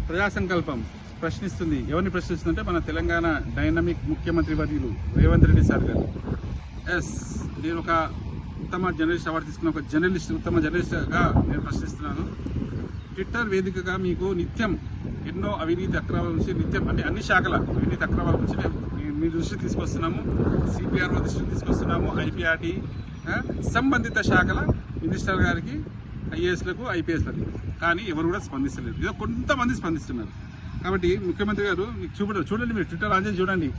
ప్రజా సంకల్పం ప్రశ్నిస్తుంది. ఎవరిని ప్రశ్నిస్తుందంటే మన తెలంగాణ డైనమిక్ ముఖ్యమంత్రి వర్యులు రేవంత్ రెడ్డి సార్ గారు. నేను ఒక ఉత్తమ జర్నలిస్ట్ అవార్డు తీసుకున్న ఒక ఉత్తమ జర్నలిస్ట్గా నేను ప్రశ్నిస్తున్నాను. ట్విట్టర్ వేదికగా మీకు నిత్యం ఎన్నో అవినీతి అక్రమాల నుంచి నిత్యం అన్ని శాఖల అవినీతి అక్రమాల నుంచి మీ దృష్టికి తీసుకొస్తున్నాము. సిపిఆర్ఓ దృష్టికి తీసుకొస్తున్నాము. ఐపీఆర్టీ సంబంధిత శాఖల మినిస్టర్ గారికి, ఐఏఎస్లకు, ఐపీఎస్లకు. కానీ ఎవరు కూడా స్పందిస్తలేదు. ఏదో కొంతమంది స్పందిస్తున్నారు. కాబట్టి ముఖ్యమంత్రి గారు మీకు చూడండి, మీరు ట్విట్టర్ ఆన్ చేసి చూడండి.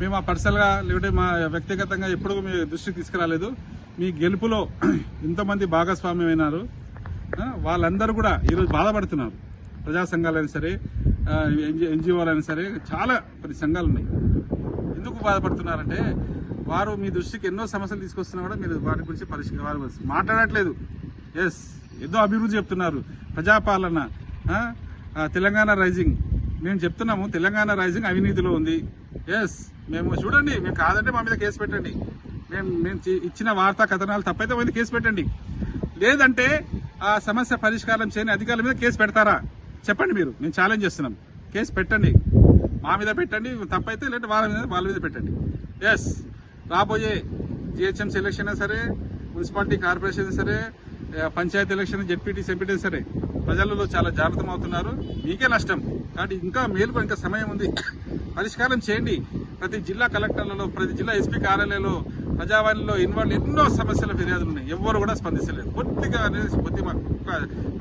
మేము ఆ పర్సనల్గా లేకపోతే మా వ్యక్తిగతంగా ఎప్పుడూ మీ దృష్టికి తీసుకురాలేదు. మీ గెలుపులో ఇంతమంది భాగస్వామ్యమైనారు. వాళ్ళందరూ కూడా ఈరోజు బాధపడుతున్నారు. ప్రజా సంఘాలైనా సరే, ఎన్జిఓలైనా సరే, చాలా కొన్ని సంఘాలు ఉన్నాయి. ఎందుకు బాధపడుతున్నారంటే వారు మీ దృష్టికి ఎన్నో సమస్యలు తీసుకొస్తున్నా కూడా మీరు వాటి గురించి పరిష్కారం మాట్లాడట్లేదు. ఏదో అభివృద్ధి చెప్తున్నారు. ప్రజాపాలన, తెలంగాణ రైజింగ్. మేము చెప్తున్నాము తెలంగాణ రైజింగ్ అవినీతిలో ఉంది. మేము చూడండి, మేము కాదంటే మా మీద కేసు పెట్టండి. మేము ఇచ్చిన వార్తా కథనాలు తప్పైతే మీద కేసు పెట్టండి. లేదంటే ఆ సమస్య పరిష్కారం చేయని అధికారుల మీద కేసు పెడతారా చెప్పండి. మీరు మేము ఛాలెంజ్ చేస్తున్నాం. కేసు పెట్టండి, మా మీద పెట్టండి. తప్పైతే లేదంటే వాళ్ళ మీద పెట్టండి. రాబోయే జిహెచ్ఎంసీ ఎలక్షన్ అయినా సరే, మున్సిపాలిటీ కార్పొరేషన్ సరే, పంచాయతీ ఎలక్షన్, జెడ్పీటీ, ఎంపీటీ సరే, ప్రజలలో చాలా జాగ్రత్త అవుతున్నారు. మీకే నష్టం. కాబట్టి ఇంకా మేలుకు ఇంకా సమయం ఉంది. పరిష్కారం చేయండి. ప్రతి జిల్లా కలెక్టర్లలో, ప్రతి జిల్లా ఎస్పీ కార్యాలయంలో, ప్రజావాణిలో ఇన్వాల్వ్ ఎన్నో సమస్యల ఫిర్యాదులు ఉన్నాయి. ఎవ్వరు కూడా స్పందించలేదు. కొద్దిగా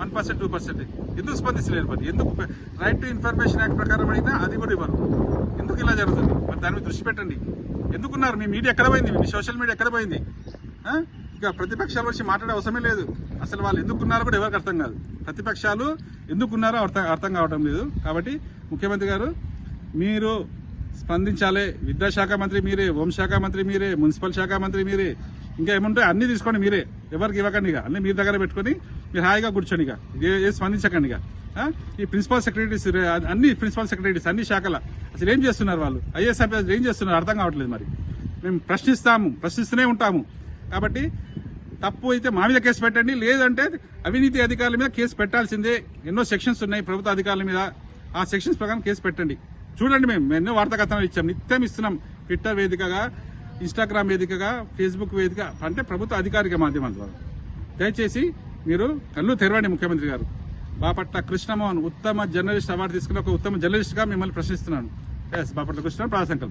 1%, 2%. ఎందుకు స్పందించలేదు? మరి ఎందుకు రైట్ టు ఇన్ఫర్మేషన్ యాక్ట్ ప్రకారం అడిగినా అది కూడా ఇవ్వరు. ఎందుకు ఇలా జరుగుతుంది? మరి దాని మీద దృష్టి పెట్టండి. ఎందుకున్నారు? మీ మీడియా ఎక్కడ పోయింది? మీ సోషల్ మీడియా ఎక్కడ పోయింది? ఇక ప్రతిపక్షాల వచ్చి మాట్లాడే అవసరమే లేదు. అసలు వాళ్ళు ఎందుకున్నారో కూడా ఎవరికి అర్థం కాదు. ప్రతిపక్షాలు ఎందుకున్నారో అర్థం కావడం లేదు. కాబట్టి ముఖ్యమంత్రి గారు మీరు స్పందించాలి. విద్యాశాఖ మంత్రి మీరే, హోంశాఖ మంత్రి మీరే, మున్సిపల్ శాఖ మంత్రి మీరే. ఇంకా ఏముంటాయి అన్ని తీసుకోండి మీరే. ఎవరికి ఇవ్వకండి. ఇక అన్ని మీ దగ్గర పెట్టుకుని మీరు హాయిగా కూర్చొని ఇక ఏ స్పందించకండి. ఇక ఈ ప్రిన్సిపల్ సెక్రటరీస్, అన్ని ప్రిన్సిపల్ సెక్రటరీస్ అన్ని శాఖల అసలు ఏం చేస్తున్నారు? వాళ్ళు ఐఏఎస్ ఆఫీసర్లు ఏం చేస్తున్నారు? అర్థం కావట్లేదు. మరి మేము ప్రశ్నిస్తూనే ఉంటాము. కాబట్టి తప్పు అయితే మా మీద కేసు పెట్టండి. లేదంటే అవినీతి అధికారుల మీద కేసు పెట్టాల్సిందే. ఎన్నో సెక్షన్స్ ఉన్నాయి ప్రభుత్వ అధికారుల మీద. ఆ సెక్షన్స్ ప్రకారం కేసు పెట్టండి. చూడండి, మేము ఎన్నో వార్తా కథనాలు ఇచ్చాం, నిత్యం ఇస్తున్నాం. ట్విట్టర్ వేదికగా, ఇన్స్టాగ్రామ్ వేదికగా, ఫేస్బుక్ వేదిక, అంటే ప్రభుత్వ అధికారిక మాధ్యమాల ద్వారా. దయచేసి మీరు కళ్ళు తెరవండి. ముఖ్యమంత్రి గారు బాపట్ల కృష్ణమోహన్ ఉత్తమ జర్నలిస్ట్ అవార్డు తీసుకున్న ఒక ఉత్తమ జర్నలిస్ట్ గా మిమ్మల్ని ప్రశ్నిస్తున్నాను. బాపట్ల కృష్ణ ప్రజా సంకల్పం.